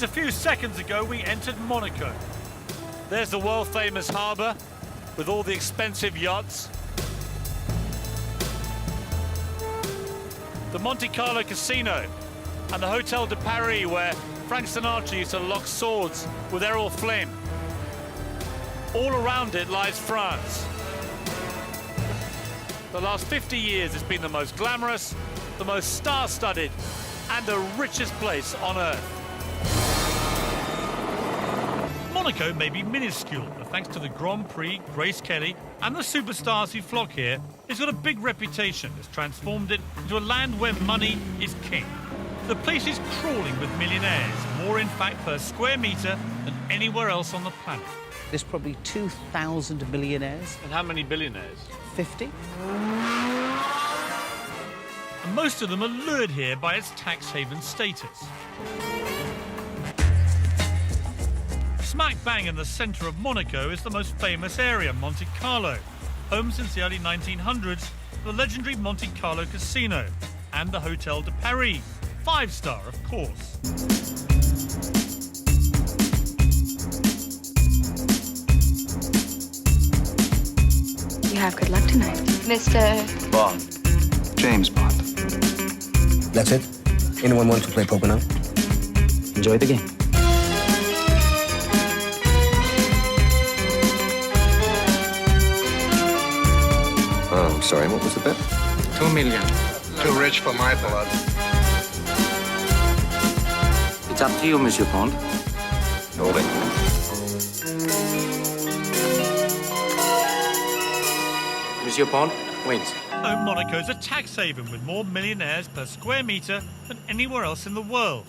Just a few seconds ago, we entered Monaco. There's the world-famous harbour with all the expensive yachts. The Monte Carlo casino and the Hotel de Paris, where Frank Sinatra used to lock swords with Errol Flynn. All around it lies France. The last 50 years has been the most glamorous, the most star-studded, and the richest place on earth. Monaco may be minuscule, but thanks to the Grand Prix, Grace Kelly, and the superstars who flock here, it's got a big reputation that's transformed it into a land where money is king. The place is crawling with millionaires, more in fact per square metre than anywhere else on the planet. There's probably 2,000 millionaires. And how many billionaires? 50. And most of them are lured here by its tax haven status. Smack bang in the centre of Monaco is the most famous area, Monte Carlo, home since the early 1900s to the legendary Monte Carlo casino and the Hotel de Paris, 5-star of course. You have good luck tonight, Mr. Bond. James Bond. That's it? Anyone want to play poker now? Enjoy the game. Oh, I'm sorry, what was the bet? 2 million. Too rich for my blood. It's up to you, Monsieur Bond. Holding. Monsieur Bond wins. Oh, Monaco's a tax haven with more millionaires per square metre than anywhere else in the world.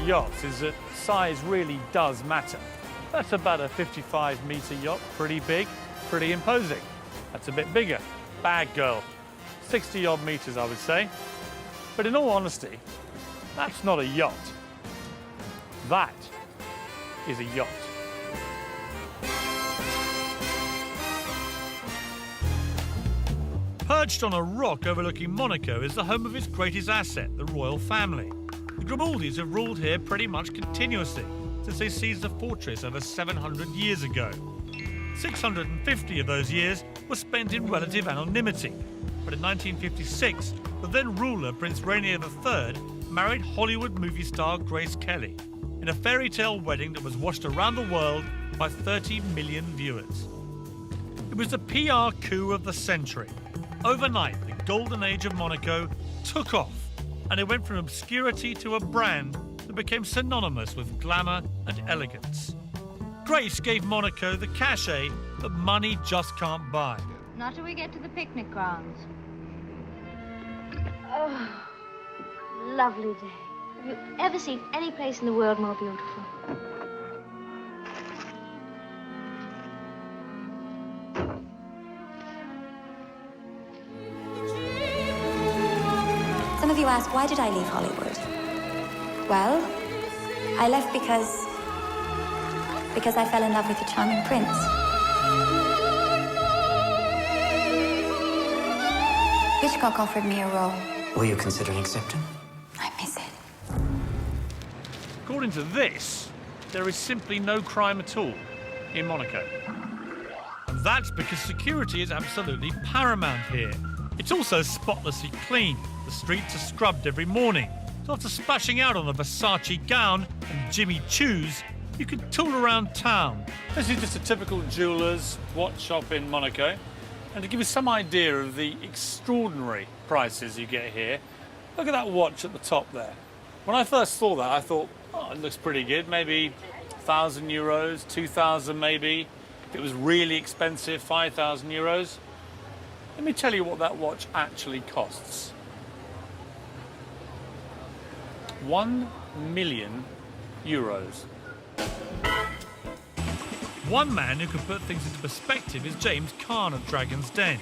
Yachts is that size really does matter. That's about a 55-metre yacht, pretty big, pretty imposing. That's a bit bigger. Bag girl, 60-odd metres, I would say. But in all honesty, that's not a yacht. That is a yacht. Perched on a rock overlooking Monaco is the home of its greatest asset, the royal family. The Grimaldis have ruled here pretty much continuously since they seized the fortress over 700 years ago. 650 of those years were spent in relative anonymity, but in 1956, the then ruler, Prince Rainier III, married Hollywood movie star Grace Kelly in a fairy tale wedding that was watched around the world by 30 million viewers. It was the PR coup of the century. Overnight, the golden age of Monaco took off, and it went from obscurity to a brand that became synonymous with glamour and elegance. Grace gave Monaco the cachet that money just can't buy. Not till we get to the picnic grounds. Oh, lovely day. Have you ever seen any place in the world more beautiful? of you ask, why did I leave Hollywood? Well, I left because I fell in love with a charming prince. Hitchcock offered me a role. Will you consider accepting? I miss it. According to this, there is simply no crime at all in Monaco. And that's because security is absolutely paramount here. It's also spotlessly clean. The streets are scrubbed every morning. So after splashing out on a Versace gown and Jimmy Choos, you can tool around town. This is just a typical jeweller's watch shop in Monaco. And to give you some idea of the extraordinary prices you get here, look at that watch at the top there. When I first saw that, I thought, oh, it looks pretty good. Maybe 1,000 euros, 2,000 maybe. If it was really expensive, 5,000 euros. Let me tell you what that watch actually costs. 1 million euros. One man who can put things into perspective is James Caan of Dragon's Den.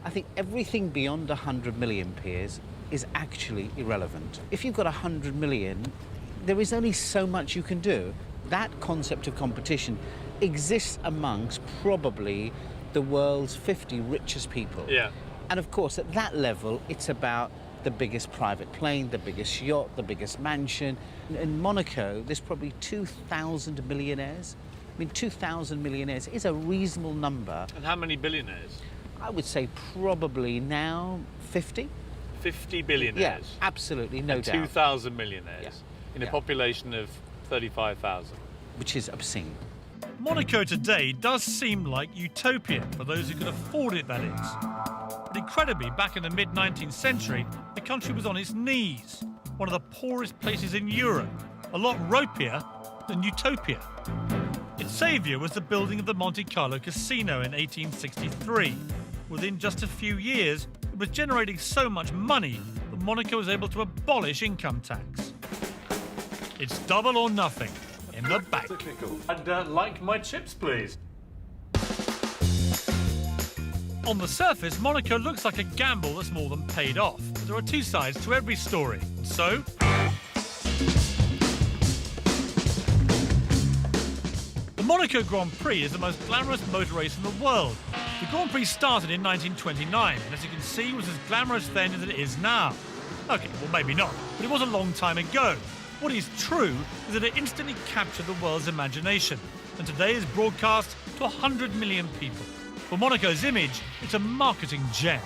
I think everything beyond 100 million, Piers, is actually irrelevant. If you've got 100 million, there is only so much you can do. That concept of competition exists amongst probably the world's 50 richest people. Yeah. And of course, at that level, it's about the biggest private plane, the biggest yacht, the biggest mansion. In Monaco, there's probably 2,000 millionaires. I mean, 2,000 millionaires is a reasonable number. And how many billionaires? I would say probably now 50. 50 billionaires. Yeah, absolutely, no and doubt. 2,000 millionaires in a Yeah. population of 35,000. Which is obscene. Monaco today does seem like utopia for those who can afford it, that is. But incredibly, back in the mid-19th century, the country was on its knees. One of the poorest places in Europe. A lot ropier than utopia. Its saviour was the building of the Monte Carlo casino in 1863. Within just a few years, it was generating so much money that Monaco was able to abolish income tax. It's double or nothing in the bank. I'd like my chips, please. On the surface, Monaco looks like a gamble that's more than paid off. But there are two sides to every story. And so, the Monaco Grand Prix is the most glamorous motor race in the world. The Grand Prix started in 1929, and as you can see, was as glamorous then as it is now. Okay, well maybe not, but it was a long time ago. What is true is that it instantly captured the world's imagination, and today is broadcast to 100 million people. For Monaco's image, it's a marketing gem.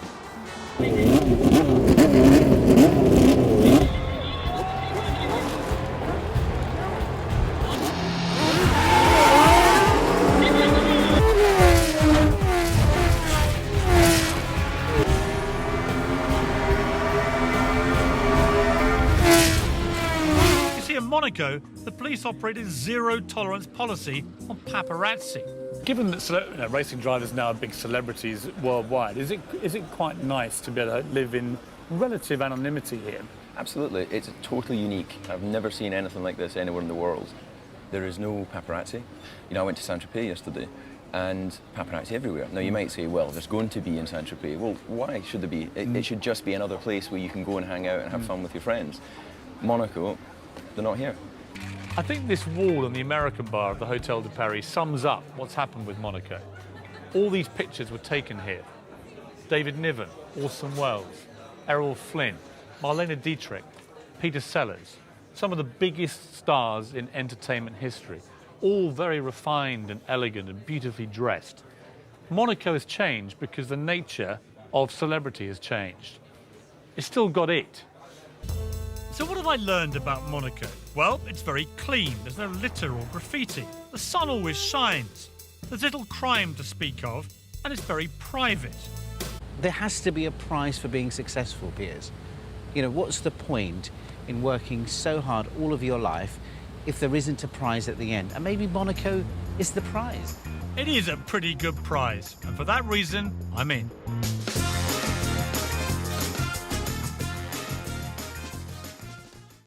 In Monaco, the police operate a zero-tolerance policy on paparazzi. Given that racing drivers now are big celebrities worldwide, is it quite nice to be able to live in relative anonymity here? Absolutely. It's totally unique. I've never seen anything like this anywhere in the world. There is no paparazzi. You know, I went to Saint-Tropez yesterday, and paparazzi everywhere. Now, you might say, well, there's going to be in Saint-Tropez. Well, why should there be? It should just be another place where you can go and hang out and have fun with your friends. Monaco, they're not here. I think this wall in the American bar of the Hotel de Paris sums up what's happened with Monaco. All these pictures were taken here. David Niven, Orson Welles, Errol Flynn, Marlene Dietrich, Peter Sellers, some of the biggest stars in entertainment history, all very refined and elegant and beautifully dressed. Monaco has changed because the nature of celebrity has changed. It's still got it. So what have I learned about Monaco? Well, it's very clean. There's no litter or graffiti. The sun always shines. There's little crime to speak of, and it's very private. There has to be a prize for being successful, Piers. You know, what's the point in working so hard all of your life if there isn't a prize at the end? And maybe Monaco is the prize. It is a pretty good prize, and for that reason, I'm in.